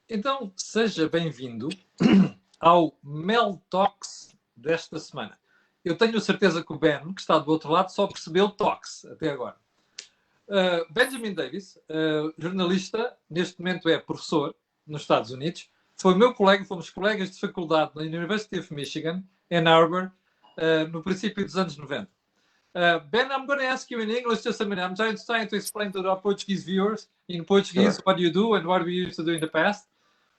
Então, seja bem-vindo ao MEL Talks desta semana. Eu tenho certeza que o Ben, que está do outro lado, só percebeu Talks até agora. Benjamin Davis, jornalista, neste momento é professor nos Estados Unidos. Foi meu colega, fomos colegas de faculdade na University of Michigan, Ann Arbor, no princípio dos anos 90. Ben, I'm going to ask you in English just a minute. I'm trying to explain to our Portuguese viewers in Portuguese what you do and what we used to do in the past.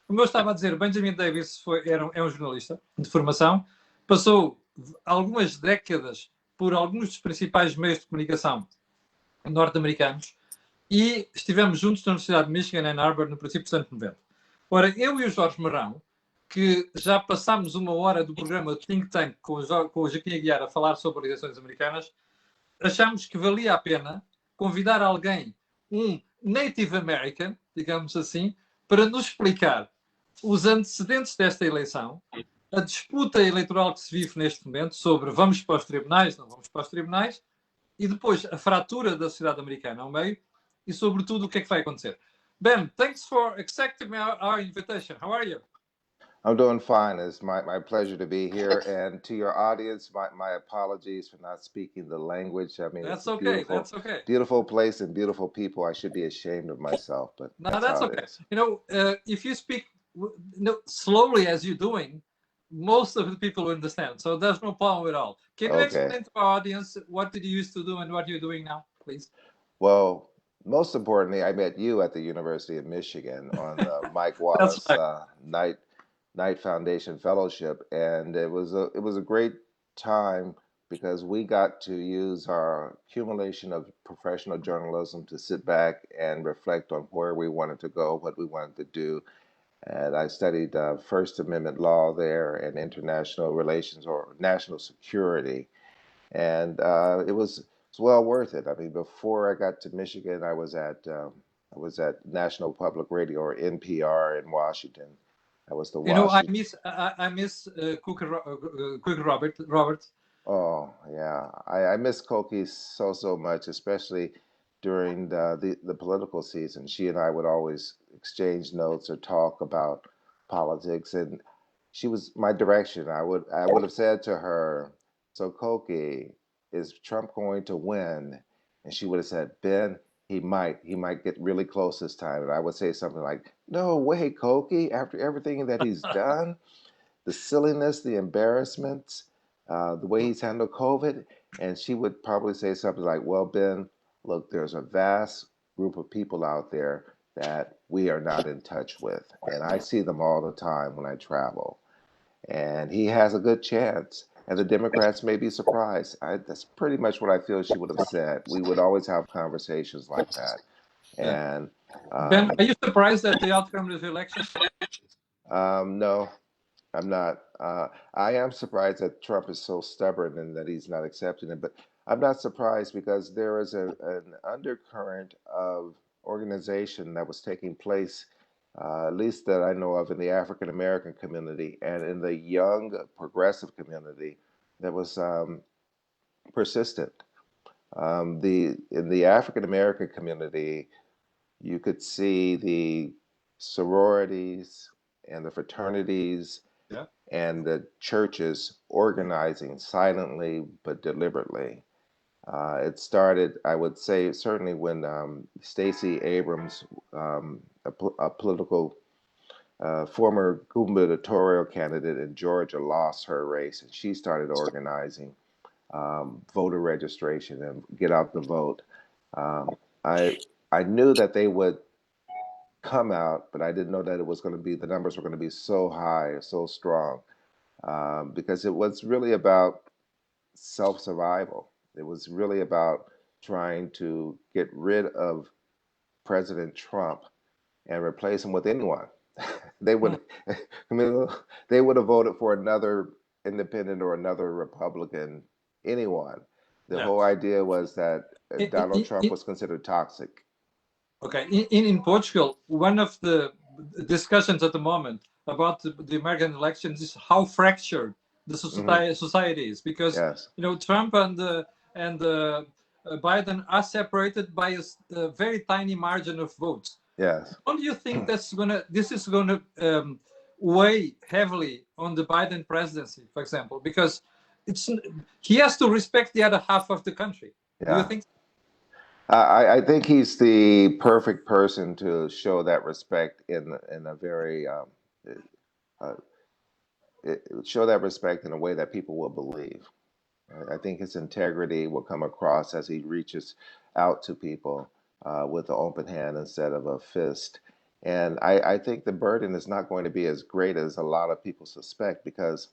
Como eu estava a dizer, Benjamin Davis é um jornalista de formação, passou algumas décadas por alguns dos principais meios de comunicação norte-americanos e estivemos juntos na Universidade de Michigan, Ann Arbor, no princípio dos anos 90. Ora, eu e o Jorge Marrão, que já passámos uma hora do programa Think Tank com o Joaquim Aguiar a falar sobre eleições americanas, achámos que valia a pena convidar alguém, um Native American, digamos assim, para nos explicar os antecedentes desta eleição, a disputa eleitoral que se vive neste momento sobre vamos para os tribunais, não vamos para os tribunais, e depois a fratura da sociedade americana ao meio e, sobretudo, o que é que vai acontecer. Ben, thanks for accepting our invitation. How are you? I'm doing fine. It's my pleasure to be here. And to your audience, my apologies for not speaking the language. I mean, that's okay. That's okay. Beautiful place and beautiful people. I should be ashamed of myself, but no, that's okay. You know, if you speak slowly as you're doing, most of the people will understand. So there's no problem at all. Can you explain to our audience what did you used to do and what you're doing now, please? Well, most importantly, I met you at the University of Michigan on the Mike Wallace Knight Foundation Fellowship, and it was a great time because we got to use our accumulation of professional journalism to sit back and reflect on where we wanted to go, what we wanted to do. And I studied First Amendment law there and international relations or national security, and it was well worth it. I mean, before I got to Michigan, I was at National Public Radio, or NPR, in Washington. I was the I miss Cook Robert. Oh yeah, I miss Cokie so much, especially during the political season. She and I would always exchange notes or talk about politics, and she was my direction. I would have said to her, "So Cokie, is Trump going to win?" And she would have said, "Ben, he might get really close this time." And I would say something like, "No way, Cokie, after everything that he's done, the silliness, the embarrassments, the way he's handled COVID." And she would probably say something like, "Well, Ben, look, there's a vast group of people out there that we are not in touch with. And I see them all the time when I travel. And he has a good chance. And the Democrats may be surprised." That's pretty much what I feel she would have said. We would always have conversations like that. And Ben, are you surprised at the outcome of the election? No, I'm not. I am surprised that Trump is so stubborn and that he's not accepting it. But I'm not surprised because there is an undercurrent of organization that was taking place, at least that I know of, in the African American community and in the young progressive community that was persistent. In the African American community, you could see the sororities and the fraternities and the churches organizing silently but deliberately. It started, I would say, certainly when Stacey Abrams, a political former gubernatorial candidate in Georgia, lost her race, and she started organizing voter registration and get out the vote. I knew that they would come out, but I didn't know that it was going to be, the numbers were going to be so high, so strong, because it was really about self-survival. It was really about trying to get rid of President Trump and replace him with anyone. They would, they would have voted for another independent or another Republican, anyone. The whole idea was that Donald Trump was considered toxic. Okay, in Portugal, one of the discussions at the moment about the American elections is how fractured the society is, because Trump and Biden are separated by a very tiny margin of votes. Yes. Don't you think this is gonna weigh heavily on the Biden presidency, for example, because it's he has to respect the other half of the country. Do you Yeah. think? I think he's the perfect person to show that respect in a very uh, show that respect in a way that people will believe. I think his integrity will come across as he reaches out to people with an open hand instead of a fist. And I think the burden is not going to be as great as a lot of people suspect because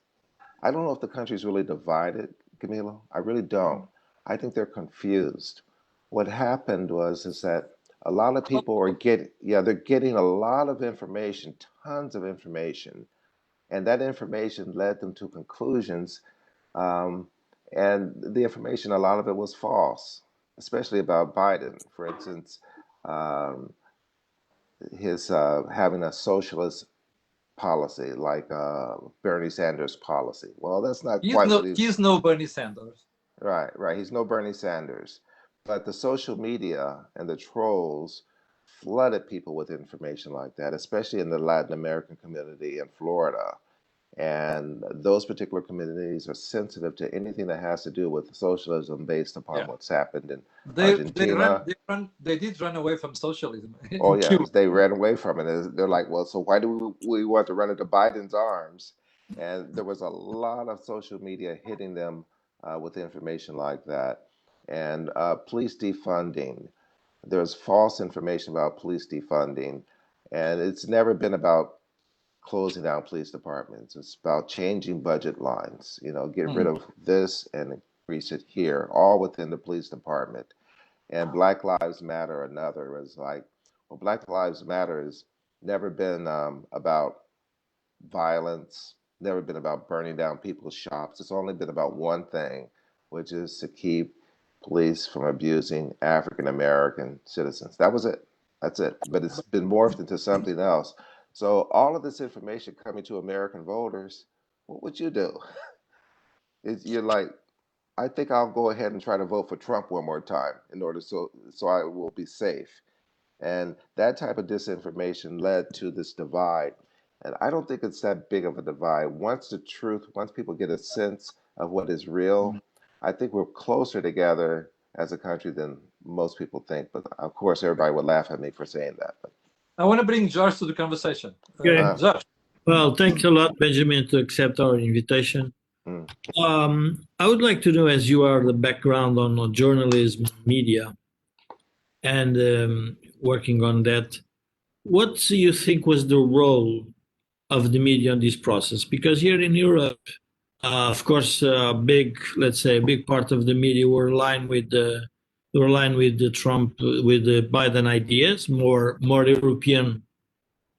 I don't know if the country's really divided, Camilo. I really don't. I think they're confused. What happened was is that a lot of people are they're getting a lot of information, tons of information, and that information led them to conclusions. Um, and the information, a lot of it was false, especially about Biden. For instance, um, his having a socialist policy like Bernie Sanders policy. Well, that's not quite what he's. He's no Bernie Sanders. Right, right. He's no Bernie Sanders. But the social media and the trolls flooded people with information like that, especially in the Latin American community in Florida. And those particular communities are sensitive to anything that has to do with socialism based upon Yeah, what's happened in they Argentina. they did run away from socialism Oh, in yeah, Cuba. they ran away from it. They're like, well, so why do we want to run into Biden's arms? And there was a lot of social media hitting them with information like that. And police defunding. There's false information about police defunding. And it's never been about closing down police departments. It's about changing budget lines, get rid Mm. of this and increase it here, all within the police department. And Black Lives Matter, another, is like, well, Black Lives Matter has never been about violence, never been about burning down people's shops. It's only been about one thing, which is to keep police from abusing African American citizens. That was it. That's it. But it's been morphed into something else. So all of this information coming to American voters, what would you do? You're like, I think I'll go ahead and try to vote for Trump one more time in order so I will be safe. And that type of disinformation led to this divide. And I don't think it's that big of a divide. Once people get a sense of what is real, I think we're closer together as a country than most people think. But of course, everybody would laugh at me for saying that. I want to bring George to the conversation. Okay. George. Well, thanks a lot, Benjamin, to accept our invitation. Mm. I would like to know, as you are the background on journalism, media, and working on that, what do you think was the role of the media in this process? Because here in Europe, of course, let's say, a big part of the media were aligned with the Trump, with the Biden ideas, more European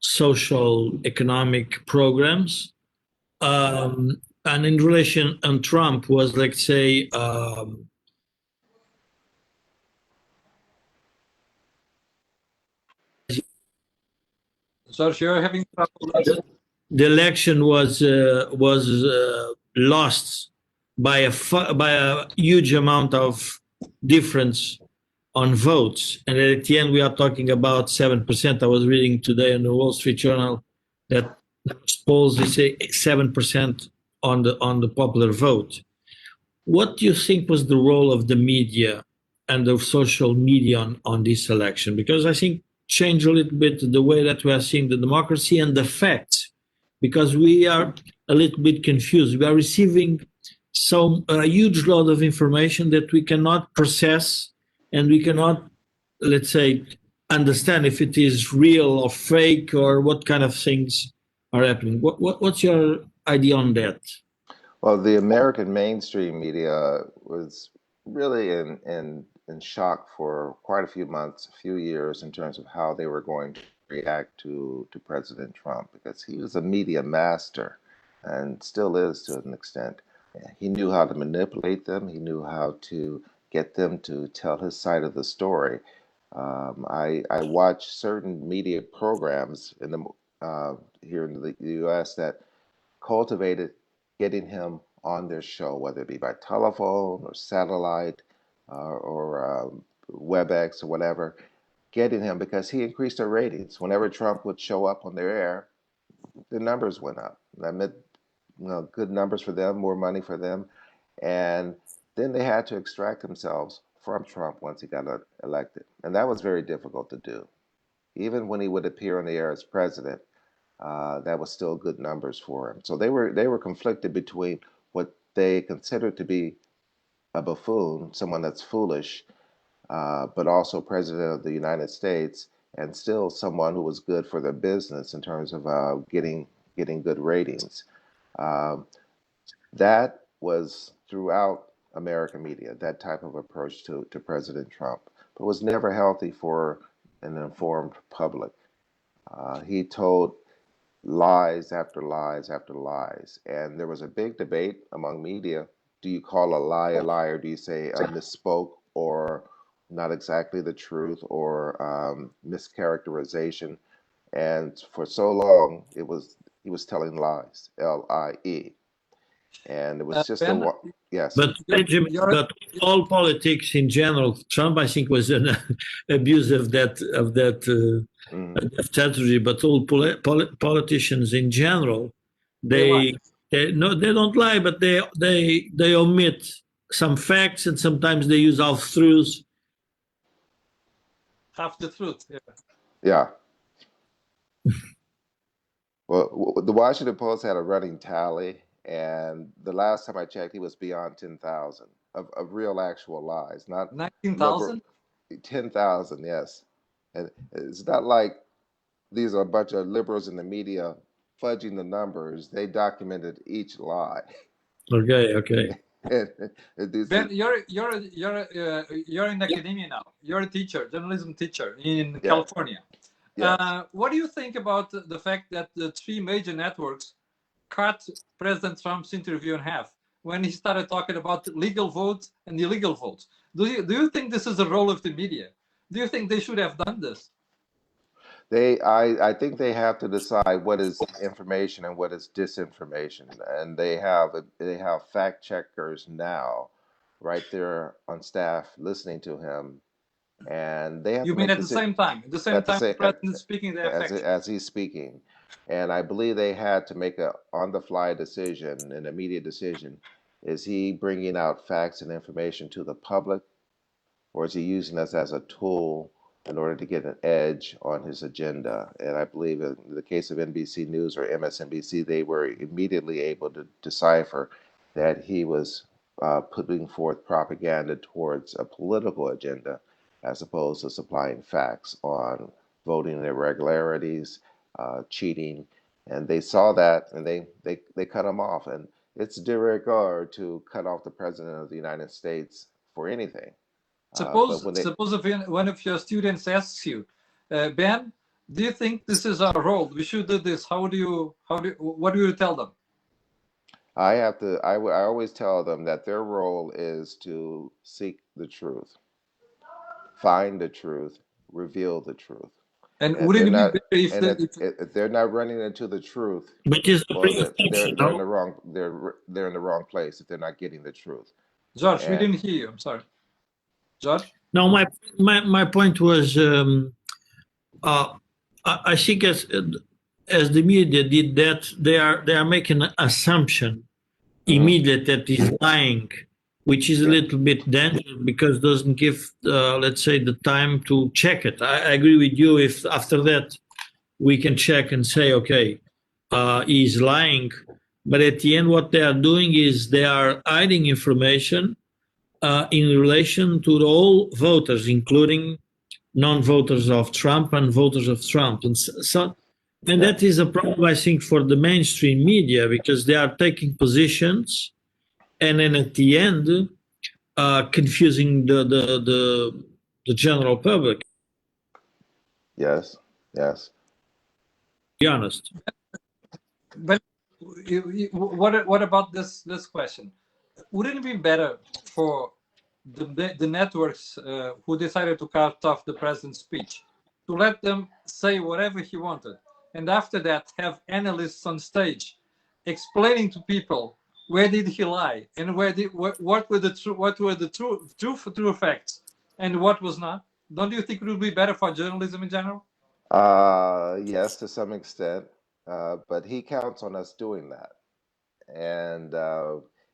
social economic programs. And in relation on Trump was, let's say, George, you're having trouble. the election was lost by a huge amount of difference on votes, and at the end we are talking about 7%. I was reading today in the Wall Street Journal that polls they say 7% on the popular vote. What do you think was the role of the media and the social media on this election? Because I think change a little bit the way that we are seeing the democracy and the facts, because we are a little bit confused. We are receiving a huge load of information that we cannot process, and we cannot, let's say, understand if it is real or fake or what kind of things are happening. What's your idea on that? Well, the American mainstream media was really in shock for quite a few months, a few years, in terms of how they were going to react to President Trump, because he was a media master and still is to an extent. He knew how to manipulate them. He knew how to get them to tell his side of the story. I watch certain media programs here in the U.S. that cultivated getting him on their show, whether it be by telephone or satellite or WebEx or whatever, getting him because he increased their ratings. Whenever Trump would show up on their air, the numbers went up. That meant, good numbers for them, more money for them. And then they had to extract themselves from Trump once he got elected. And that was very difficult to do. Even when he would appear on the air as president, that was still good numbers for him. So they were conflicted between what they considered to be a buffoon, someone that's foolish, but also president of the United States, and still someone who was good for their business in terms of getting good ratings. That was throughout American media, that type of approach to President Trump, but was never healthy for an informed public. He told lies after lies after lies, and there was a big debate among media. Do you call a lie a lie, or do you say a misspoke, or not exactly the truth, or mischaracterization? And for so long, he was telling lies, L-I-E, and it was just Ben, yes. But Benjamin, but all politics in general, Trump, I think, was an abuse of that strategy. But all politicians in general, they don't lie, but they omit some facts, and sometimes they use half truths. Half the truth. Yeah. Well, the Washington Post had a running tally, and the last time I checked, he was beyond 10,000 of real, actual lies. Not 19,000? 10,000, yes. And it's not like these are a bunch of liberals in the media fudging the numbers. They documented each lie. Okay. Ben, you're in academia now. You're a teacher, journalism teacher in California. Yes. What do you think about the fact that the three major networks cut President Trump's interview in half when he started talking about legal votes and illegal votes? Do you think this is the role of the media? Do you think they should have done this? I think they have to decide what is information and what is disinformation, and they have fact checkers now, right there on staff listening to him, and they have. You mean at the same time? At the same time, the president is speaking, as he's speaking, and I believe they had to make a on-the-fly decision, an immediate decision. Is he bringing out facts and information to the public, or is he using us as a tool in order to get an edge on his agenda? And I believe in the case of NBC News or MSNBC, they were immediately able to decipher that he was putting forth propaganda towards a political agenda as opposed to supplying facts on voting irregularities, cheating. And they saw that, and they cut him off. And it's de rigueur to cut off the president of the United States for anything. Suppose if one of your students asks you, Ben, do you think this is our role? We should do this. What do you tell them? I always tell them that their role is to seek the truth, find the truth, reveal the truth. And wouldn't it be better if they're not running into the truth, they're in the wrong place if they're not getting the truth. George, we didn't hear you. I'm sorry. George? No, my point was, I think as the media did that, they are making an assumption immediate that he's lying, which is a little bit dangerous because it doesn't give, let's say, the time to check it. I agree with you if after that we can check and say, okay, he's lying. But at the end, what they are doing is they are hiding information in relation to all voters, including non-voters of Trump and voters of Trump. And that is a problem, I think, for the mainstream media, because they are taking positions and then at the end confusing the general public. Yes. Be honest. But what about this question? Wouldn't it be better for the networks who decided to cut off the president's speech to let them say whatever he wanted, and after that have analysts on stage explaining to people where did he lie and what were the true facts and what was not? don't you think it would be better for journalism in general? Yes, to some extent, but he counts on us doing that. And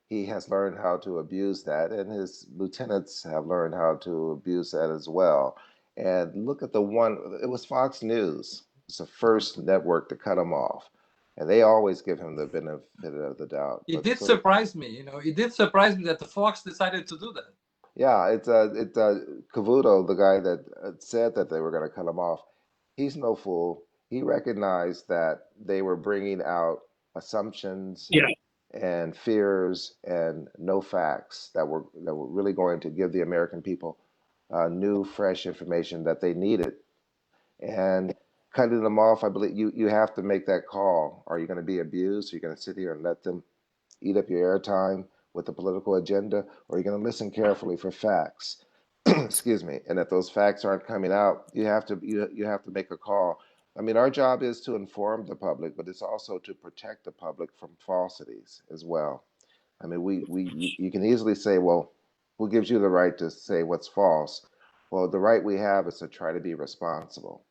he has learned how to abuse that, and his lieutenants have learned how to abuse that as well. And look at it was Fox News. It's the first network to cut him off. And they always give him the benefit of the doubt. It did surprise me, it did surprise me that the Fox decided to do that. Yeah, it's Cavuto, the guy that said that they were going to cut him off. He's no fool. He recognized that they were bringing out assumptions and fears and no facts that were really going to give the American people new, fresh information that they needed. And cutting them off, I believe you have to make that call. Are you going to be abused? Are you going to sit here and let them eat up your airtime with a political agenda? Or are you going to listen carefully for facts? Excuse me. And if those facts aren't coming out, you have to make a call. I mean, our job is to inform the public, but it's also to protect the public from falsities as well. I mean, you can easily say, well, who gives you the right to say what's false? Well, the right we have is to try to be responsible.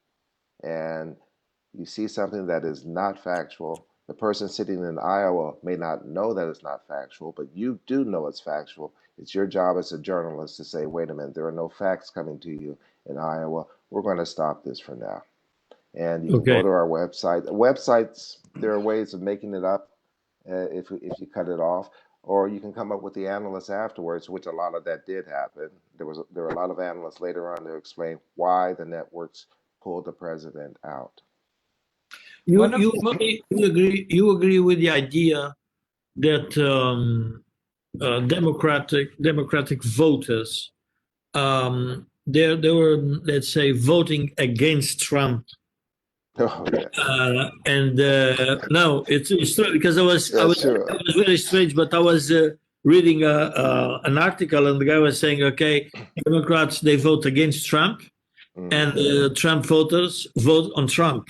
And you see something that is not factual. The person sitting in Iowa may not know that it's not factual, but you do know it's factual. It's your job as a journalist to say, wait a minute, there are no facts coming to you in Iowa. We're going to stop this for now. And you can go to our website. Websites, there are ways of making it up if you cut it off, or you can come up with the analysts afterwards, which a lot of that did happen. There were a lot of analysts later on to explain why the networks pulled the president out. You agree with the idea that democratic voters they were, let's say, voting against Trump. Oh, yeah. No, it's true, because it was very strange, but I was reading an article, and the guy was saying, okay, Democrats, they vote against Trump, and Trump voters vote on Trump,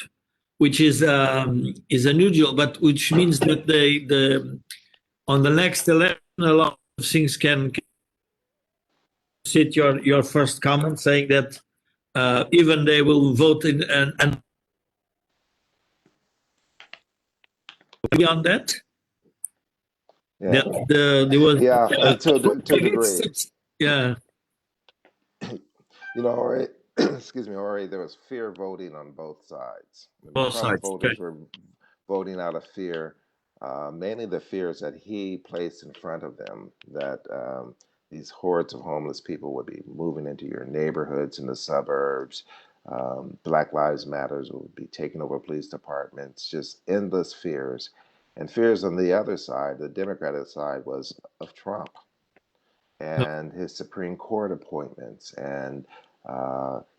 which is unusual, but which means that on the next election, a lot of things can sit your first comment saying that even they will vote in and beyond that. Yeah. There was to a degree. Yeah. Jorge, excuse me, Jorge, there was fear voting on both sides. Both sides. Voters were voting out of fear, mainly the fears that he placed in front of them, that these hordes of homeless people would be moving into your neighborhoods in the suburbs. Black Lives Matters would be taking over police departments, just endless fears. And fears on the other side, the Democratic side, was of Trump and his Supreme Court appointments and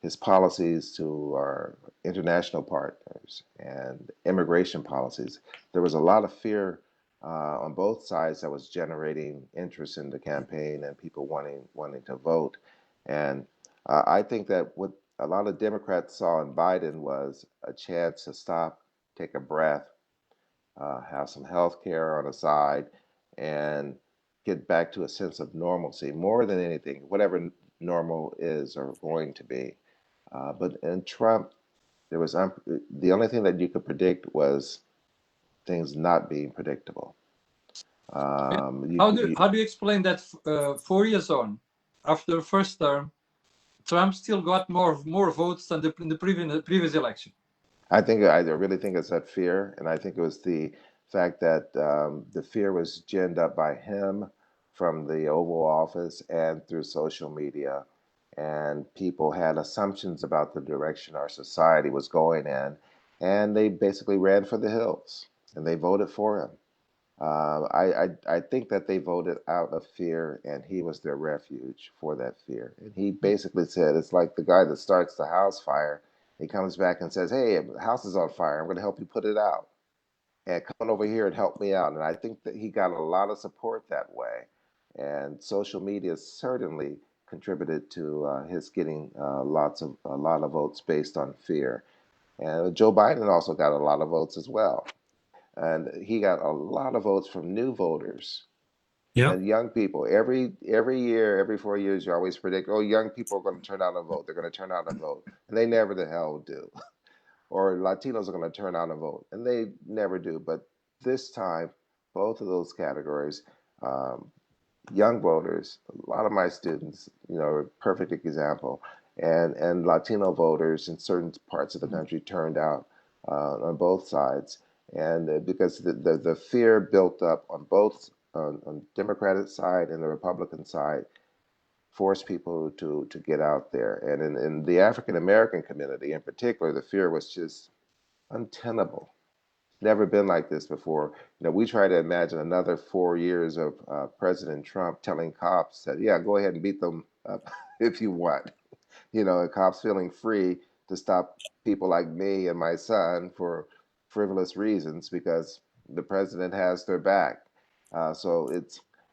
his policies to our international partners and immigration policies. There was a lot of fear on both sides that was generating interest in the campaign and people wanting to vote. And I think that what a lot of Democrats saw in Biden was a chance to stop, take a breath, have some health care on the side, and get back to a sense of normalcy more than anything, whatever normal is or going to be. But in Trump, there was the only thing that you could predict was things not being predictable. How do you explain that 4 years on, after the first term, Trump still got more votes than in the previous election? I really think it's that fear, and I think it was the fact that the fear was ginned up by him from the Oval Office and through social media, and people had assumptions about the direction our society was going in, and they basically ran for the hills, and they voted for him. I think that they voted out of fear, and he was their refuge for that fear. And he basically said, it's like the guy that starts the house fire. He comes back and says, hey, the house is on fire. I'm going to help you put it out. And come on over here and help me out. And I think that he got a lot of support that way. And social media certainly contributed to his getting a lot of votes based on fear. And Joe Biden also got a lot of votes as well. And he got a lot of votes from new voters Yeah. And young people, every year, every 4 years, you always predict, oh, young people are going to turn out and vote. They're going to turn out and vote, and they never the hell do. Or Latinos are going to turn out and vote, and they never do. But this time, both of those categories, um, young voters, a lot of my students, a perfect example, and Latino voters in certain parts of the country turned out on both sides, and because the fear built up on both on Democratic side and the Republican side forced people to get out there, and in the African American community in particular, the fear was just untenable. Never been like this before. We try to imagine another 4 years of President Trump telling cops that, yeah, go ahead and beat them up if you want. And cops feeling free to stop people like me and my son for frivolous reasons because the president has their back. So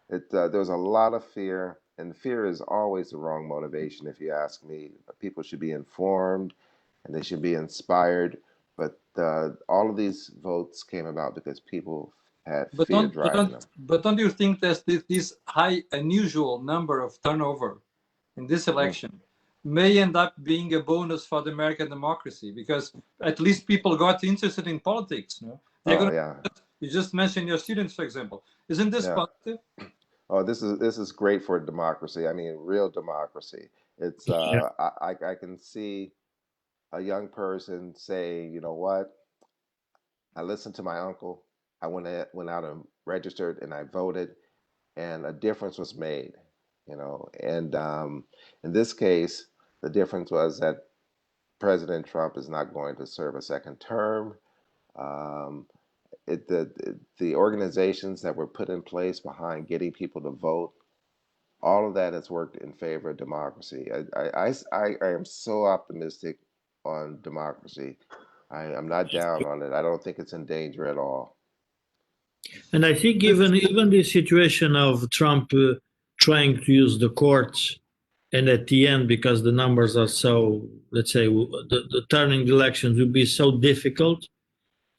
there's a lot of fear, and fear is always the wrong motivation, if you ask me. People should be informed and they should be inspired. But all of these votes came about because people had But fear don't, but driving them. don't, but don't you think that this high, unusual number of turnover in this Mm. election may end up being a bonus for the American democracy, because at least people got interested in politics. They're Oh going yeah, to. You just mentioned your students, for example. Isn't this yeah. positive? Oh, this is great for democracy. I mean, real democracy. It's Yeah. I can see a young person say, you know what? I listened to my uncle. I went out and registered and I voted, and a difference was made. And in this case, the difference was that President Trump is not going to serve a second term. Um, the organizations that were put in place behind getting people to vote, all of that has worked in favor of democracy. I am so optimistic on democracy. I'm not down on it. I don't think it's in danger at all. And I think even the situation of Trump trying to use the courts, and at the end, because the numbers are so, let's say, the turning the elections will be so difficult.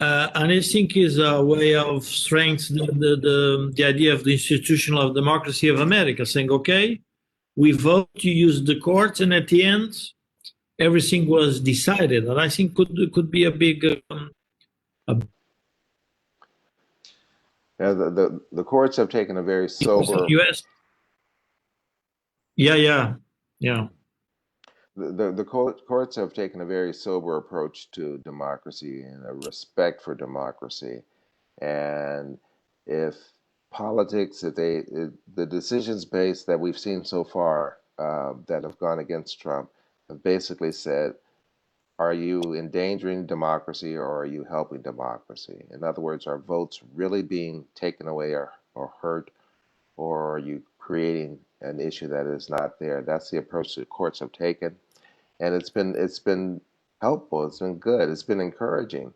And I think is a way of strengthening the idea of the institutional of democracy of America, saying, okay, we vote, you use the courts, and at the end, everything was decided. And I think could be a big Yeah, the courts have taken a very sober. US. Yeah. The courts have taken a very sober approach to democracy and a respect for democracy. And if politics, the decisions based that we've seen so far that have gone against Trump have basically said, are you endangering democracy or are you helping democracy? In other words, are votes really being taken away or hurt, or are you creating an issue that is not there? That's the approach the courts have taken, and it's been helpful. It's been good. It's been encouraging.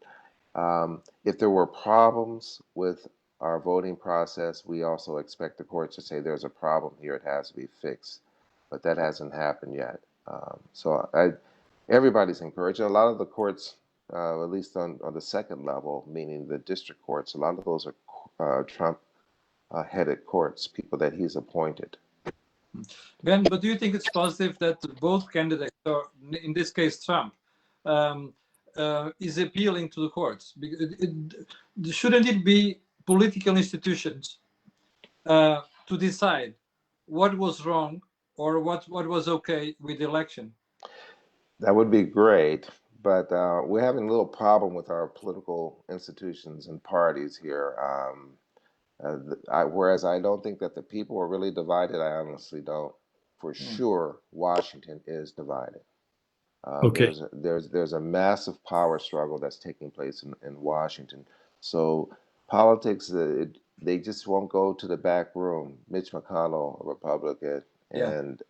If there were problems with our voting process, we also expect the courts to say there's a problem here, it has to be fixed. But that hasn't happened yet. Everybody's encouraged. A lot of the courts, at least on the second level, meaning the district courts, a lot of those are Trump headed courts, people that he's appointed. Ben, but do you think it's positive that both candidates, or in this case Trump, is appealing to the courts? Shouldn't it be political institutions to decide what was wrong or what was okay with the election? That would be great, but we're having a little problem with our political institutions and parties here. Whereas I don't think that the people are really divided, I honestly don't. For sure, Washington is divided. Okay. There's a massive power struggle that's taking place in Washington. So politics, they just won't go to the back room. Mitch McConnell, a Republican, and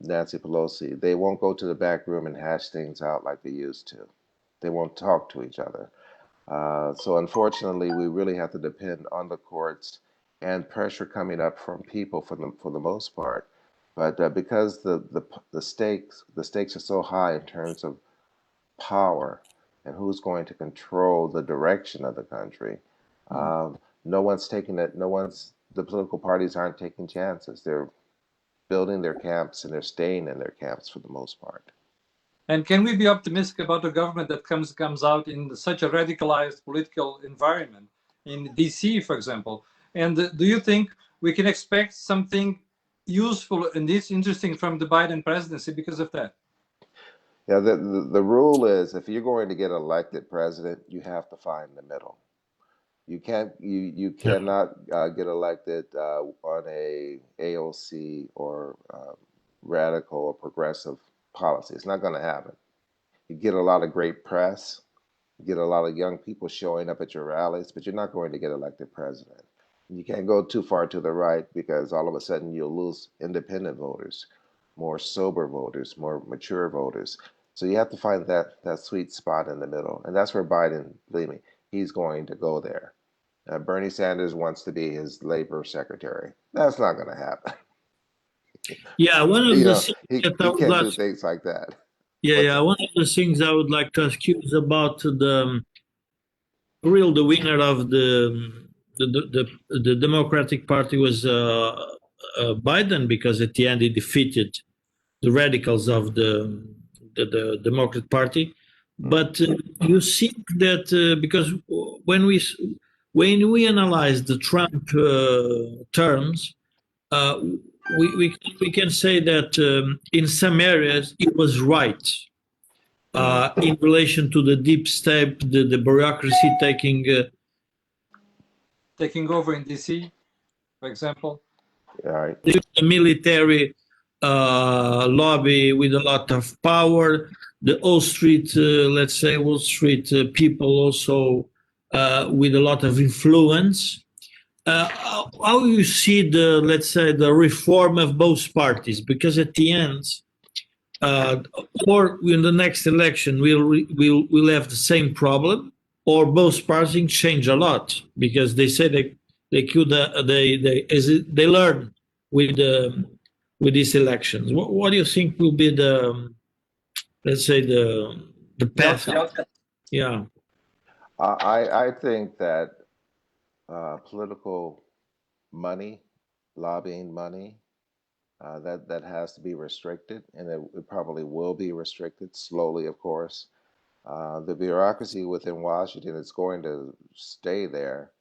Nancy Pelosi, they won't go to the back room and hash things out like they used to. They won't talk to each other. So unfortunately, we really have to depend on the courts and pressure coming up from people for the most part. But because the stakes are so high in terms of power and who's going to control the direction of the country, no one's taking it. No one's the political parties aren't taking chances. They're building their camps and they're staying in their camps for the most part. And can we be optimistic about a government that comes out in such a radicalized political environment in DC, for example? And do you think we can expect something useful and interesting from the Biden presidency because of that? Yeah, the rule is if you're going to get elected president, you have to find the middle. You cannot get elected on a AOC or radical or progressive policy. It's not going to happen. You get a lot of great press, you get a lot of young people showing up at your rallies, but you're not going to get elected president. You can't go too far to the right because all of a sudden you'll lose independent voters, more sober voters, more mature voters. So you have to find that sweet spot in the middle. And that's where Biden, believe me, he's going to go there. Bernie Sanders wants to be his labor secretary. That's not going to happen. Yeah, one of the he can't do things like that. Yeah, one of the things I would like to ask you is about the winner of the Democratic Party was Biden, because at the end he defeated the radicals of the Democrat Party. But you think that because when we analyze the Trump terms, we can say that in some areas it was right in relation to the deep state, the bureaucracy taking over in DC, for example. Right. The military lobby with a lot of power, the Wall Street, let's say Wall Street people also with a lot of influence. How you see let's say the reform of both parties? Because at the end, or in the next election, we'll have the same problem, or both parties change a lot, because they say they learn with these elections. What do you think will be let's say the path? Yeah, I think that political money, lobbying money, that has to be restricted, and it probably will be restricted slowly, of course. The bureaucracy within Washington is going to stay there,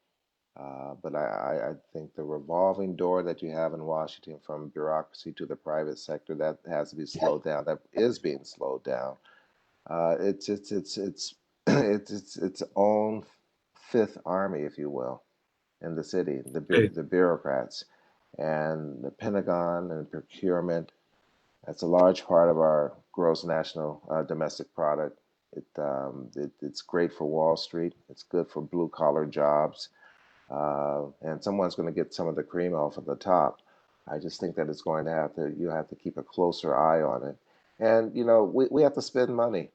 but I think the revolving door that you have in Washington from bureaucracy to the private sector, that has to be slowed down. That is being slowed down. It's its own fifth army, if you will, in the city. The bureaucrats and the Pentagon and procurement. That's a large part of our gross national domestic product. It's great for Wall Street. It's good for blue collar jobs. And someone's going to get some of the cream off of the top. I just think that you have to keep a closer eye on it. And, we have to spend money.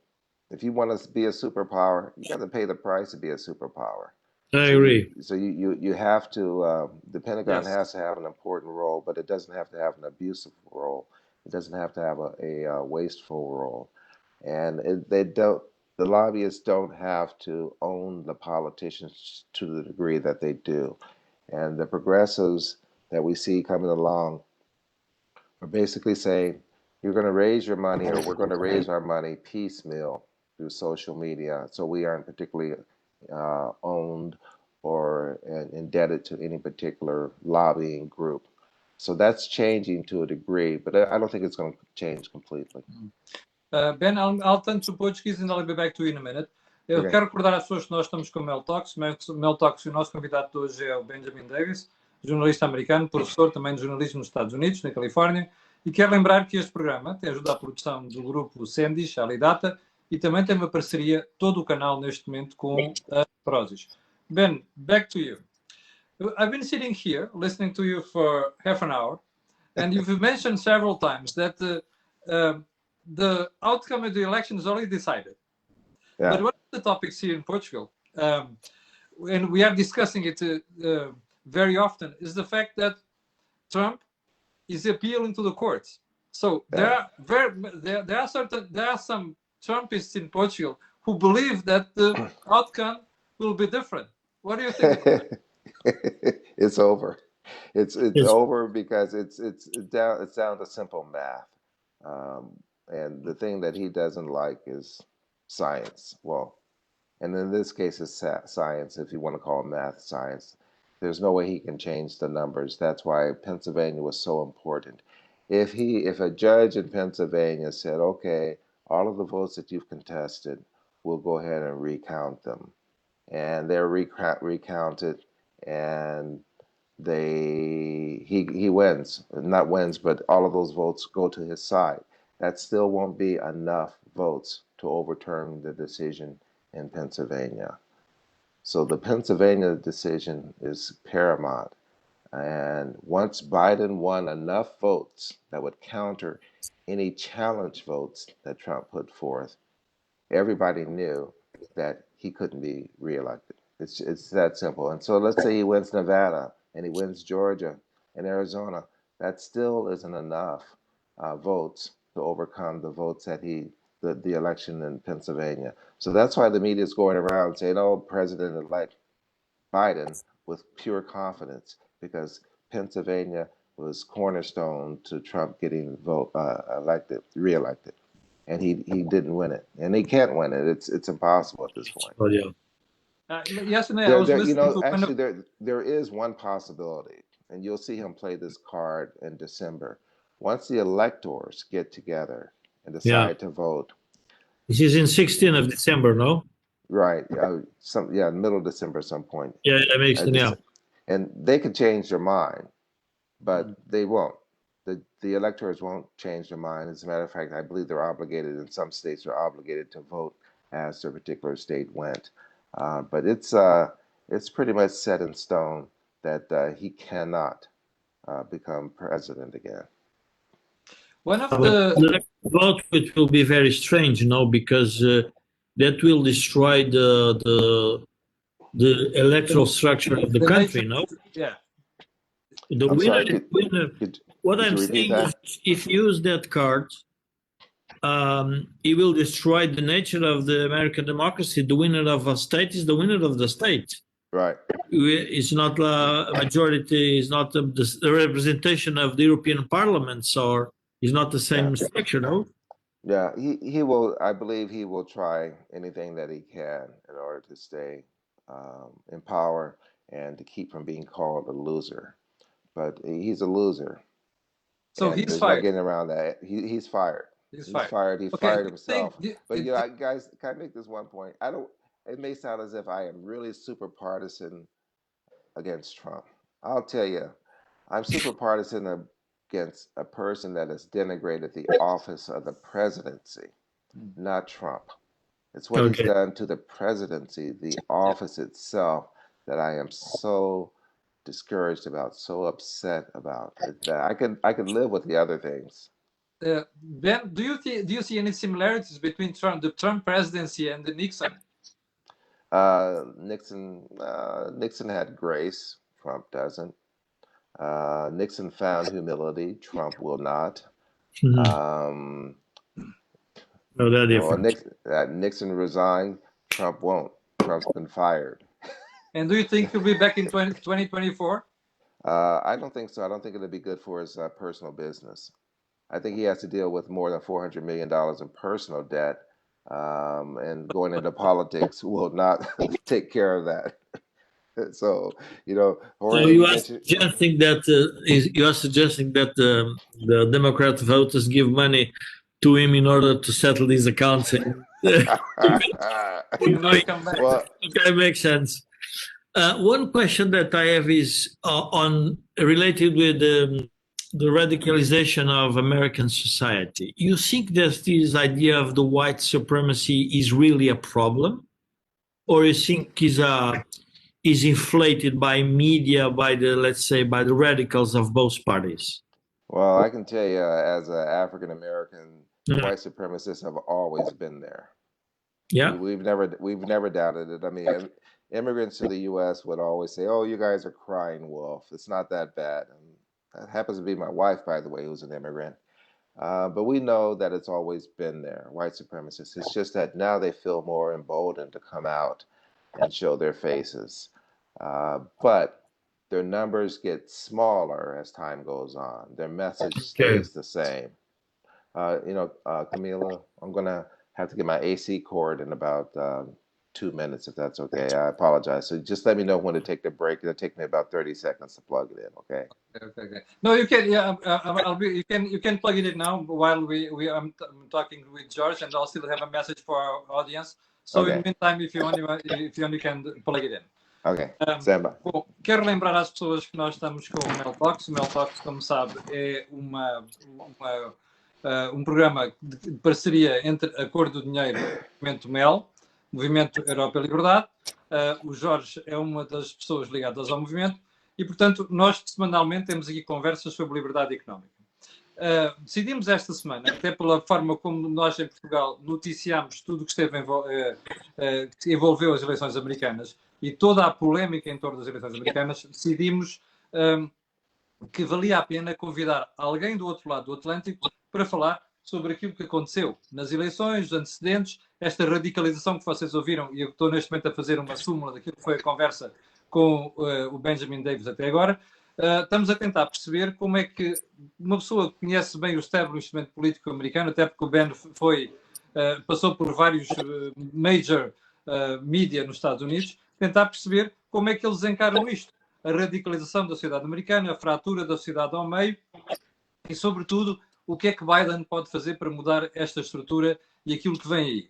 If you want to be a superpower, you got to pay the price to be a superpower. I agree. So you have to, the Pentagon Yes. has to have an important role, but it doesn't have to have an abusive role. It doesn't have to have a wasteful role. And the lobbyists don't have to own the politicians to the degree that they do. And the progressives that we see coming along are basically saying, you're going to raise your money, or we're going to raise our money piecemeal through social media. So we aren't particularly owned or indebted to any particular lobbying group. So that's changing to a degree, but I don't think it's going to change completely. Ben, I'll turn to Portuguese and I'll be back to you in a minute. Eu Okay. quero recordar às pessoas que nós estamos com o MEL Talks. MEL Talks, o nosso convidado de hoje é o Benjamin Davis, jornalista americano, professor também de jornalismo nos Estados Unidos, na Califórnia. E quero lembrar que este programa tem ajuda à produção do grupo Sendis, Alidata, e também tem uma parceria, todo o canal neste momento, com a Prozis. Ben, back to you. I've been sitting here listening to you for half an hour, and you've mentioned several times that the outcome of the election is already decided. Yeah. But one of the topics here in Portugal, and we are discussing it very often, is the fact that Trump is appealing to the courts. So there are some Trumpists in Portugal who believe that the outcome will be different. What do you think? It's over. It's Yes. over because it's down to simple math. And the thing that he doesn't like is science. Well, and in this case, it's science, if you want to call math science. There's no way he can change the numbers. That's why Pennsylvania was so important. If a judge in Pennsylvania said, okay, all of the votes that you've contested, we'll go ahead and recount them, and they're recounted, and he wins, not wins, but all of those votes go to his side. That still won't be enough votes to overturn the decision in Pennsylvania. So the Pennsylvania decision is paramount. And once Biden won enough votes that would counter any challenge votes that Trump put forth, everybody knew that he couldn't be reelected. It's that simple. And so let's say he wins Nevada and he wins Georgia and Arizona. That still isn't enough votes to overcome the votes that the election in Pennsylvania. So that's why the media is going around saying, "Oh, President-elect Biden," with pure confidence, because Pennsylvania was cornerstone to Trump getting reelected, and he didn't win it, and he can't win it. It's impossible at this point. Oh, yeah. Yesterday, I was listening to actually, there is one possibility, and you'll see him play this card in December. Once the electors get together and decide to vote, This is in 16th of December, no? right? Middle of December, at some point. Yeah, that makes sense. Yeah. And they could change their mind, but they won't. The electors won't change their mind. As a matter of fact, I believe they're obligated, in some states are obligated to vote as their particular state went. But it's pretty much set in stone that he cannot become president again. One of the vote, which will be very strange, because that will destroy the electoral structure of the country, no? Yeah. The winner. What I'm saying is, if you use that card, it will destroy the nature of the American democracy. The winner of a state is the winner of the state. Right. It's not a majority. It's not the representation of the European parliaments, or it's not the same structure, no? Yeah, he will. I believe he will try anything that he can in order to stay in power and to keep from being called a loser. But he's a loser. So and he's fired. No getting around that. He's fired. He's fired. He fired himself. But guys, can I make this one point? It may sound as if I am really super partisan against Trump. I'll tell you, I'm super partisan against a person that has denigrated the office of the presidency, not Trump. It's what he's done to the presidency, the office itself, that I am so discouraged about, so upset about. I could live with the other things. Ben, do you see any similarities between the Trump presidency and the Nixon? Nixon had grace. Trump doesn't. Nixon found humility. Trump will not. No, that different. Nixon resigned. Trump won't. Trump's been fired. And do you think he'll be back in 2024? I don't think so. I don't think it'll be good for his personal business. I think he has to deal with more than $400 million in personal debt, and going into politics will not take care of that. So, so you are suggesting that the Democrat voters give money to him in order to settle these accounts. Okay, makes sense. One question that I have is related with the radicalization of American society. You think that this idea of the white supremacy is really a problem, or you think is inflated by media, by the radicals of both parties? Well, I can tell you, as an African American, white supremacists have always been there. Yeah, we've never doubted it. I mean, immigrants to the U.S. would always say, "Oh, you guys are crying wolf. It's not that bad." And that happens to be my wife, by the way, who's an immigrant. But we know that it's always been there, white supremacists. It's just that now they feel more emboldened to come out and show their faces. But their numbers get smaller as time goes on. Their message stays the same. Camila, I'm going to have to get my AC cord in about 2 minutes, if that's okay. I apologize. So just let me know when to take the break. It'll take me about 30 seconds to plug it in, okay? Okay. No, you can. Yeah, you can plug it in now while I'm talking with George, and I'll still have a message for our audience. So Okay. in the meantime, if you only can plug it in. Ok, stand by. Bom, quero lembrar às pessoas que nós estamos com o MEL Talks. O MEL Talks, como sabe, é um programa de parceria entre a Cor do Dinheiro e o Movimento MEL, Movimento Europa e Liberdade. O Jorge é uma das pessoas ligadas ao movimento e, portanto, nós semanalmente temos aqui conversas sobre liberdade económica. Decidimos esta semana, até pela forma como nós em Portugal noticiámos tudo o que que envolveu as eleições americanas e toda a polémica em torno das eleições americanas, decidimos que valia a pena convidar alguém do outro lado do Atlântico para falar sobre aquilo que aconteceu nas eleições, os antecedentes, esta radicalização que vocês ouviram, e eu estou neste momento a fazer uma súmula daquilo que foi a conversa com o Benjamin Davis até agora. Estamos a tentar perceber como é que uma pessoa que conhece bem o establishment político americano, até porque o Ben passou por vários major media nos Estados Unidos, tentar perceber como é que eles encaram isto. A radicalização da sociedade americana, a fratura da sociedade ao meio e, sobretudo, o que é que Biden pode fazer para mudar esta estrutura e aquilo que vem aí.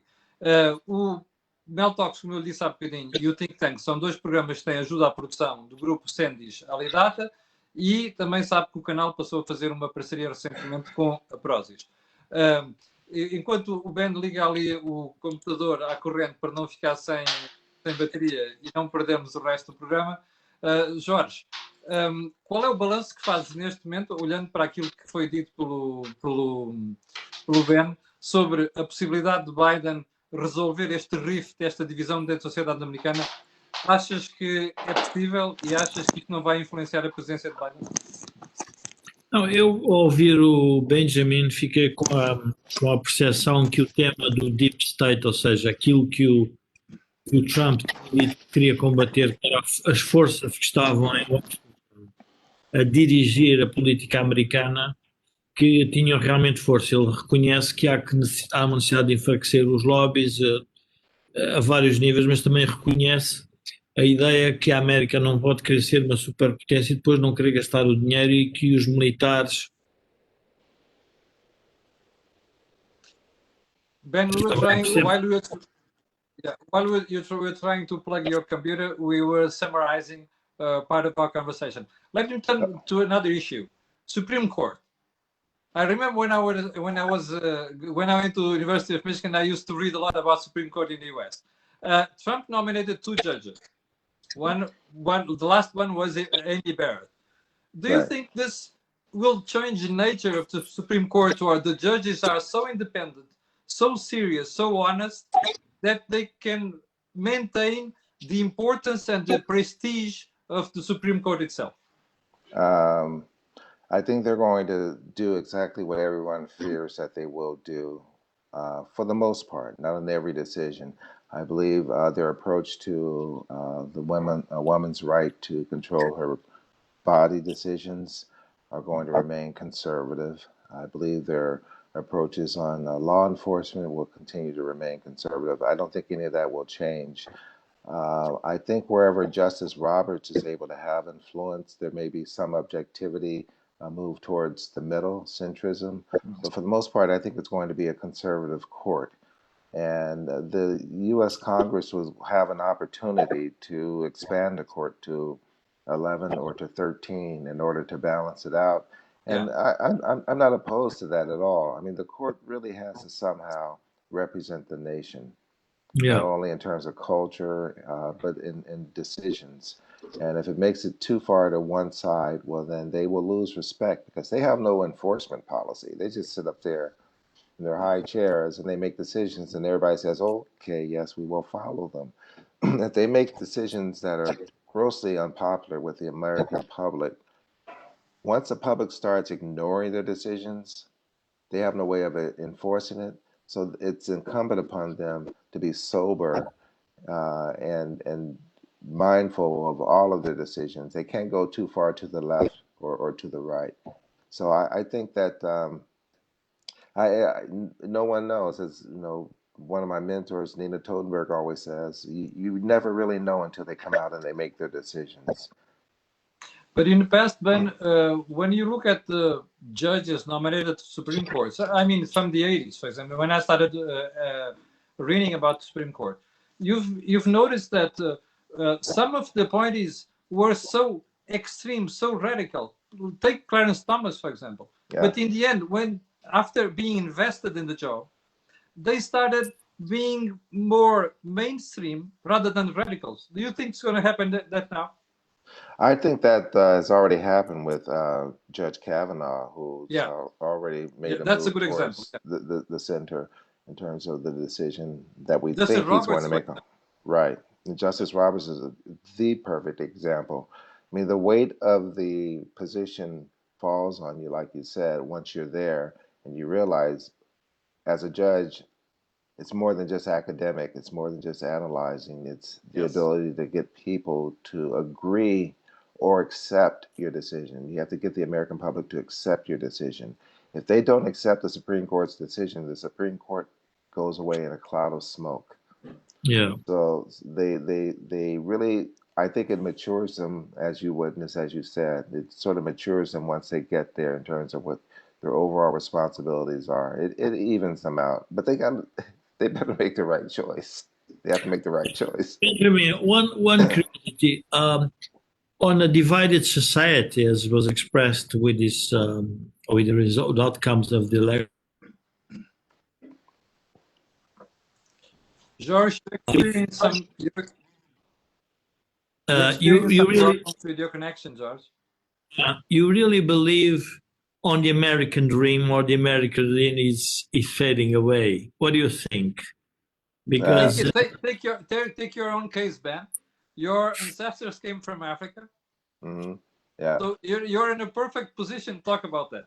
O MEL Talks, como eu disse há bocadinho, e o Think Tank são dois programas que têm ajuda à produção do grupo Sandys Alidata e também sabe que o canal passou a fazer uma parceria recentemente com a Prozis. Enquanto o Ben liga ali o computador à corrente para não ficar sem bateria e não perdermos o resto do programa, Jorge, qual é o balanço que fazes neste momento, olhando para aquilo que foi dito pelo Ben, sobre a possibilidade de Biden resolver este rift, esta divisão dentro da sociedade americana? Achas que é possível e achas que isto não vai influenciar a presença de Biden? Não, eu, ao ouvir o Benjamin, fiquei com a percepção que o tema do deep state, ou seja, aquilo que o Trump queria combater, que eram as forças que estavam a dirigir a política americana, que tinham realmente força. Ele reconhece que há uma necessidade de enfraquecer os lobbies a vários níveis, mas também reconhece a ideia que a América não pode querer ser uma superpotência e depois não querer gastar o dinheiro e que os militares... Ben, while you were trying to plug your computer, we were summarizing part of our conversation. Let me turn to another issue. Supreme Court. I remember when I went to the University of Michigan, I used to read a lot about Supreme Court in the U.S. Trump nominated 2 judges. The last one was Amy Barrett. Do you think this will change the nature of the Supreme Court, or the judges are so independent, so serious, so honest, that they can maintain the importance and the prestige of the Supreme Court itself? I think they're going to do exactly what everyone fears that they will do, for the most part, not in every decision. I believe their approach to a woman's right to control her body decisions are going to remain conservative. I believe their approaches on law enforcement will continue to remain conservative. I don't think any of that will change. I think wherever Justice Roberts is able to have influence, there may be some objectivity, move towards the middle, centrism. But for the most part, I think it's going to be a conservative court. And the U.S. Congress will have an opportunity to expand the court to 11 or to 13 in order to balance it out. And I'm not opposed to that at all. I mean, the court really has to somehow represent the nation, not only in terms of culture, but in decisions. And if it makes it too far to one side, well, then they will lose respect because they have no enforcement policy. They just sit up there in their high chairs and they make decisions and everybody says, okay, yes, we will follow them. If they make decisions that are grossly unpopular with the American public, once the public starts ignoring their decisions, they have no way of enforcing it. So it's incumbent upon them to be sober and mindful of all of their decisions. They can't go too far to the left or to the right. So I think that no one knows. As you know, one of my mentors, Nina Totenberg, always says, you never really know until they come out and they make their decisions. But in the past, Ben, when you look at the judges nominated to Supreme Court, so, I mean, from the 80s, for example, when I started reading about the Supreme Court, you've noticed that some of the appointees were so extreme, so radical. Take Clarence Thomas, for example. Yeah. But in the end, when after being invested in the job, they started being more mainstream rather than radicals. Do you think it's going to happen that now? I think that has already happened with Judge Kavanaugh, who's already made a that's move a good towards example. the center in terms of the decision that we Justice think he's going to make. Roberts, Right. And Justice Roberts is the perfect example. I mean, the weight of the position falls on you, like you said, once you're there and you realize as a judge, it's more than just academic. It's more than just analyzing. It's the ability to get people to agree or accept your decision. You have to get the American public to accept your decision. If they don't accept the Supreme Court's decision, the Supreme Court goes away in a cloud of smoke. Yeah. So they really, I think it matures them, as you witness, as you said. It sort of matures them once they get there in terms of what their overall responsibilities are. It evens them out, but they better make the right choice. They have to make the right choice. One curiosity. On a divided society, as was expressed with this, with the result outcomes of the election. George, you experience some you really problems with your connection, George. You really believe on the American dream, or the American dream is fading away? What do you think? Because take your own case, Ben. Your ancestors came from Africa. Mm-hmm. Yeah. So you're in a perfect position to talk about that.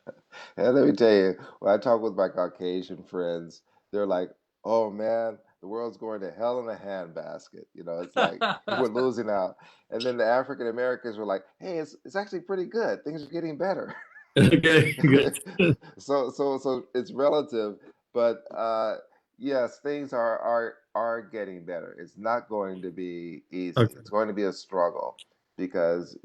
And let me tell you, when I talk with my Caucasian friends, they're like, "Oh man, the world's going to hell in a handbasket." You know, it's like we're losing out. And then the African Americans were like, "Hey, it's actually pretty good. Things are getting better." Okay, good. So it's relative, but yes, things are getting better. It's not going to be easy. Okay. It's going to be a struggle, because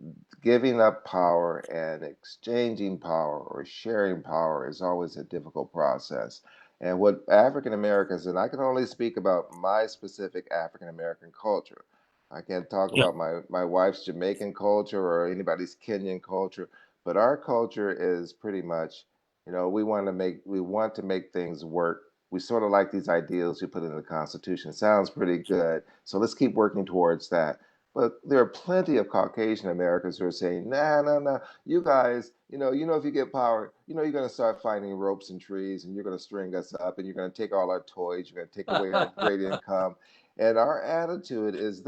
giving up power and exchanging power or sharing power is always a difficult process. And what African Americans, and I can only speak about my specific African American culture. I can't talk about my wife's Jamaican culture or anybody's Kenyan culture, but our culture is pretty much, we want to make things work. We sort of like these ideals we put in the Constitution. Sounds pretty good. So let's keep working towards that. But there are plenty of Caucasian Americans who are saying, nah, you guys, if you get power, you're going to start finding ropes and trees, and you're going to string us up, and you're going to take all our toys, you're going to take away our great income. And our attitude is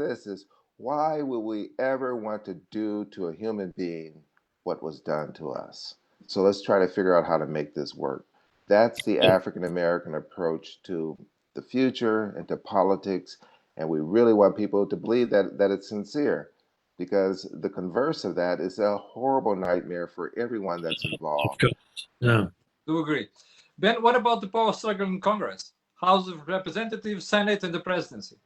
why would we ever want to do to a human being what was done to us? So let's try to figure out how to make this work. That's the African American approach to the future and to politics. And we really want people to believe that it's sincere, because the converse of that is a horrible nightmare for everyone that's involved. Yeah. Do agree. Ben, what about the power struggle in Congress? House of Representatives, Senate, and the presidency?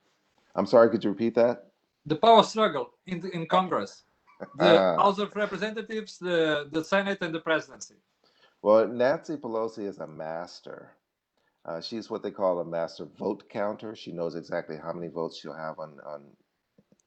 I'm sorry, could you repeat that? The power struggle in Congress. The House of Representatives, the Senate, and the presidency. Well, Nancy Pelosi is a master. She's what they call a master vote counter. She knows exactly how many votes she'll have on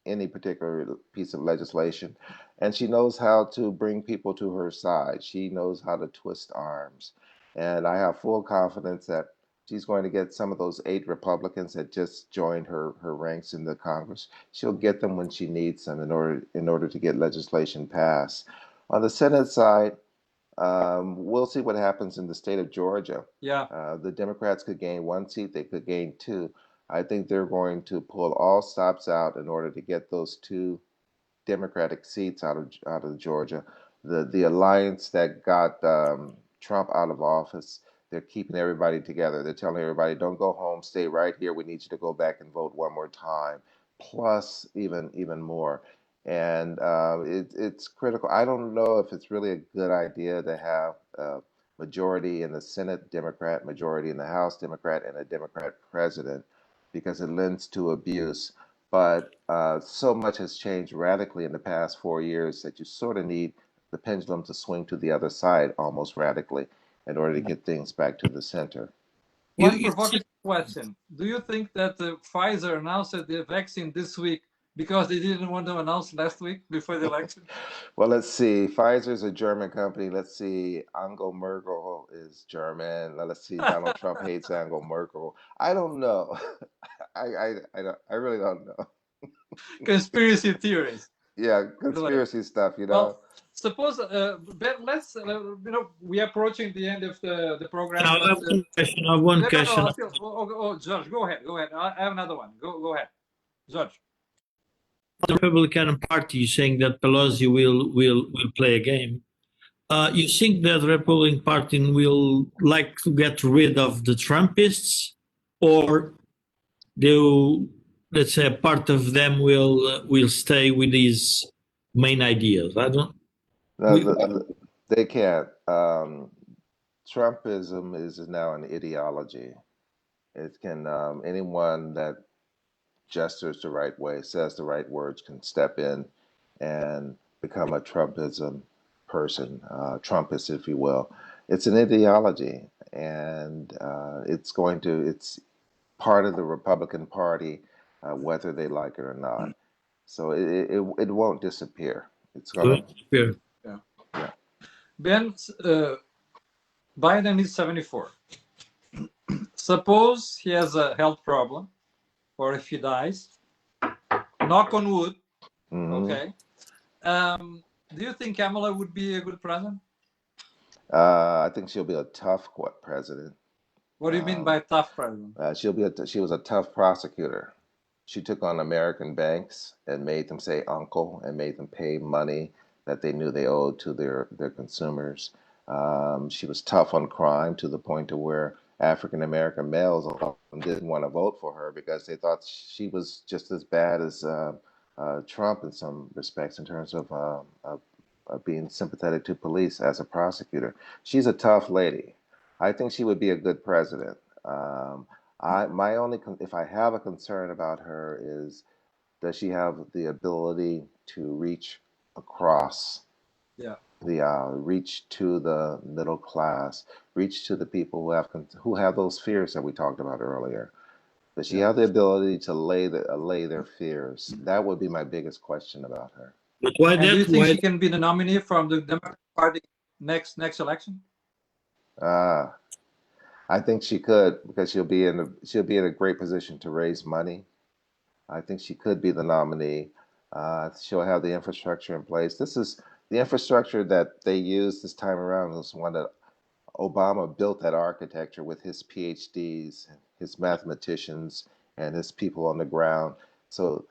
any particular piece of legislation. And she knows how to bring people to her side. She knows how to twist arms. And I have full confidence that she's going to get some of those 8 Republicans that just joined her ranks in the Congress. She'll get them when she needs them in order to get legislation passed. On the Senate side, we'll see what happens in the state of Georgia. Yeah. The Democrats could gain 1 seat, they could gain 2. I think they're going to pull all stops out in order to get those 2 Democratic seats out of Georgia. The alliance that got Trump out of office, they're keeping everybody together. They're telling everybody, don't go home, stay right here. We need you to go back and vote one more time. plus even more. And it's critical. I don't know if it's really a good idea to have a majority in the Senate Democrat, majority in the House Democrat, and a Democrat president, because it lends to abuse. But so much has changed radically in the past 4 years that you sort of need the pendulum to swing to the other side almost radically in order to get things back to the center. One provocative question. Do you think that Pfizer announced the vaccine this week because they didn't want to announce last week before the election? Well, let's see. Pfizer's a German company. Let's see. Angela Merkel is German. Let's see. Donald Trump hates Angela Merkel. I don't know. I really don't know. Conspiracy theories. Yeah, conspiracy stuff, you know. Well, suppose, Ben, let's, we are approaching the end of the program. I have one question. I have one question. George, go ahead. I have another one. Go ahead. George. The Republican Party is saying that Pelosi will play a game. You think that the Republican Party will like to get rid of the Trumpists, or they'll, let's say, a part of them will stay with these main ideas? I don't. No, they can't. Trumpism is now an ideology. It can anyone that gestures the right way, says the right words, can step in and become a Trumpism person, Trumpist, if you will. It's an ideology, and it's part of the Republican Party, whether they like it or not. So it won't disappear. It's going to disappear. Yeah. Ben, Biden is 74. Suppose he has a health problem, or if he dies, knock on wood. Okay. Do you think Kamala would be a good president? I think she'll be a tough president. What do you mean by tough president? She was a tough prosecutor. She took on American banks and made them say uncle and made them pay money that they knew they owed to their consumers. She was tough on crime to the point to where African American males didn't want to vote for her because they thought she was just as bad as Trump in some respects in terms of being sympathetic to police as a prosecutor. She's a tough lady. I think she would be a good president. If I have a concern about her is, does she have the ability to reach across the aisle, reach to the middle class, reach to the people who have those fears that we talked about earlier? Does she have the ability to allay their fears? That would be my biggest question about her. But why do you think she can be the nominee from the Democratic Party next election? I think she could, because she'll be in a great position to raise money. I think she could be the nominee. She'll have the infrastructure in place. This is the infrastructure that they used this time around. Was one that Obama built, that architecture with his PhDs, his mathematicians, and his people on the ground. So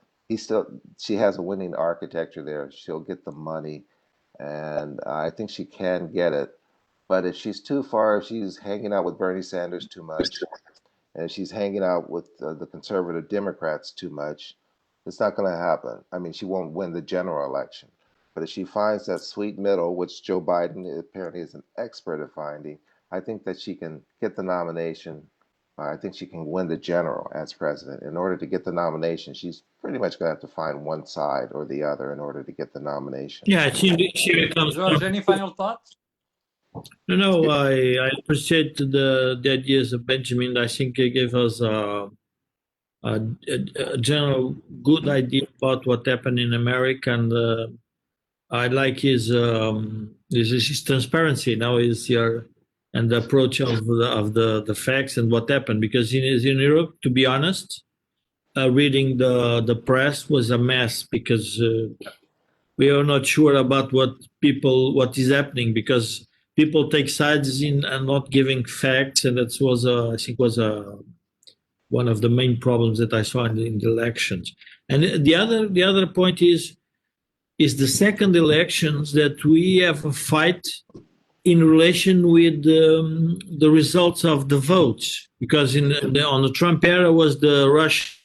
she has a winning architecture there. She'll get the money, and I think she can get it. But if she's too far, if she's hanging out with Bernie Sanders too much, and she's hanging out with the conservative Democrats too much, it's not going to happen. I mean, she won't win the general election. But if she finds that sweet middle, which Joe Biden apparently is an expert at finding, I think that she can get the nomination. I think she can win the general as president. In order to get the nomination, she's pretty much going to have to find one side or the other in order to get the nomination. Yeah, she becomes. George, any final thoughts? No, I appreciate the ideas of Benjamin. I think he gave us a general good idea about what happened in America, and I like his transparency. Now is here and the approach of the facts and what happened, because in Europe, to be honest, reading the press was a mess, because we are not sure about what is happening, because people take sides in and not giving facts, and that was one of the main problems that I saw in the elections. And the other point is the second elections that we have a fight in relation with the results of the votes, because on the Trump era was the rush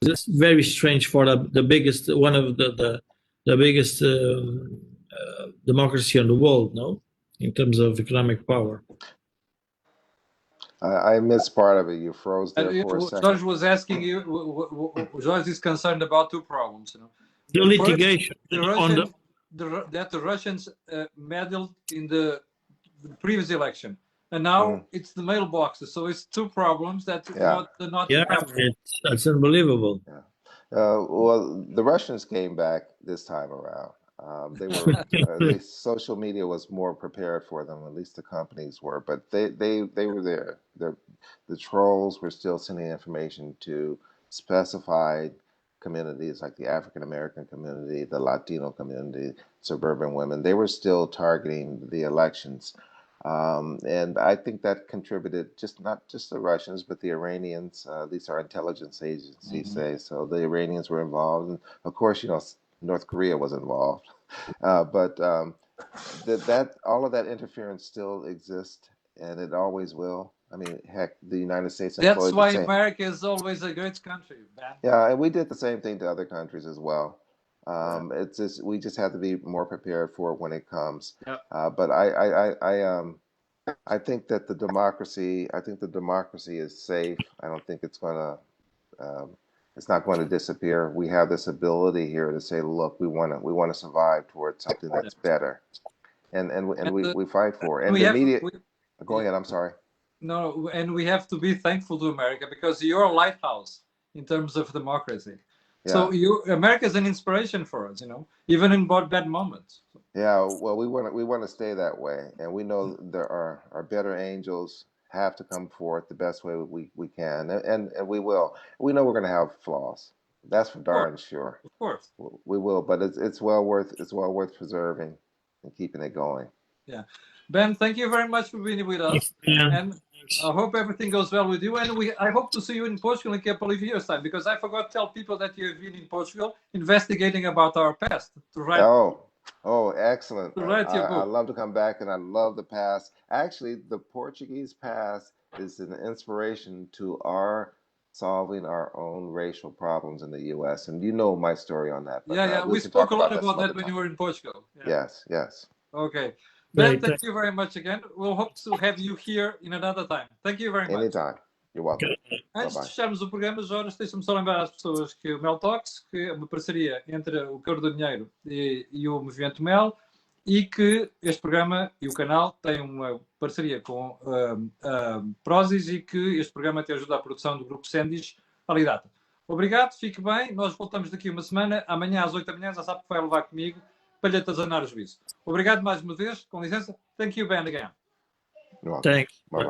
It's very strange for the biggest, one of the biggest democracy in the world, no, in terms of economic power. I missed part of it. You froze there for a second. George was asking you. George is concerned about two problems. You know, The litigation that the Russians meddled in the previous election, and now it's the mailboxes. So it's two problems that not happening. That's unbelievable. Yeah. Well, the Russians came back this time around. They were social media was more prepared for them, at least the companies were, but they were there. The trolls were still sending information to specified communities like the African American community, the Latino community, suburban women. They were still targeting the elections. And I think that contributed not just the Russians, but the Iranians, at least our intelligence agencies say. So the Iranians were involved. And of course, North Korea was involved. But all of that interference still exists, and it always will. I mean, heck, the United States. That's why America is always a great country, man. Yeah, and we did the same thing to other countries as well. It's just we just have to be more prepared for it when it comes. Yep. But I think that the democracy is safe. I don't think it's not going to disappear. We have this ability here to say, look, we want to survive towards something that's better, and we fight for it. And the media. Go ahead. I'm sorry. No, and we have to be thankful to America because you're a lighthouse in terms of democracy. Yeah. So America is an inspiration for us, even in bad moments. Yeah, well, we want to stay that way, and we know there are better angels have to come forth the best way we can, and we will. We know we're going to have flaws. That's for darn sure. Of course, we will, but it's well worth preserving and keeping it going. Yeah, Ben, thank you very much for being with us, and I hope everything goes well with you. And I hope to see you in Portugal in a couple of years' time, because I forgot to tell people that you have been in Portugal investigating about our past to write. Oh, excellent! To write your book. I love to come back, and I love the past. Actually, the Portuguese past is an inspiration to our solving our own racial problems in the U.S. And you know my story on that. But, we spoke a lot about that when you were in Portugal. Yeah. Yes. Okay. Ben, thank you very much again. We'll hope to have you here in another time. Thank you very much. Anytime. You're welcome. Antes de fecharmos o programa, Jorge, deixa-me só lembrar às pessoas que o MEL Talks, que é uma parceria entre o Cor do Dinheiro e o Movimento MEL, e que este programa e o canal têm uma parceria com Prozis e que este programa te ajuda à produção do Grupo Sendis Validata. Obrigado, fique bem. Nós voltamos daqui uma semana. Amanhã às 8 da manhã, já sabe que vai levar comigo para lhe atazanar o juízo. Obrigado mais uma vez. Com licença. Thank you, Ben, again. Thanks. Bye.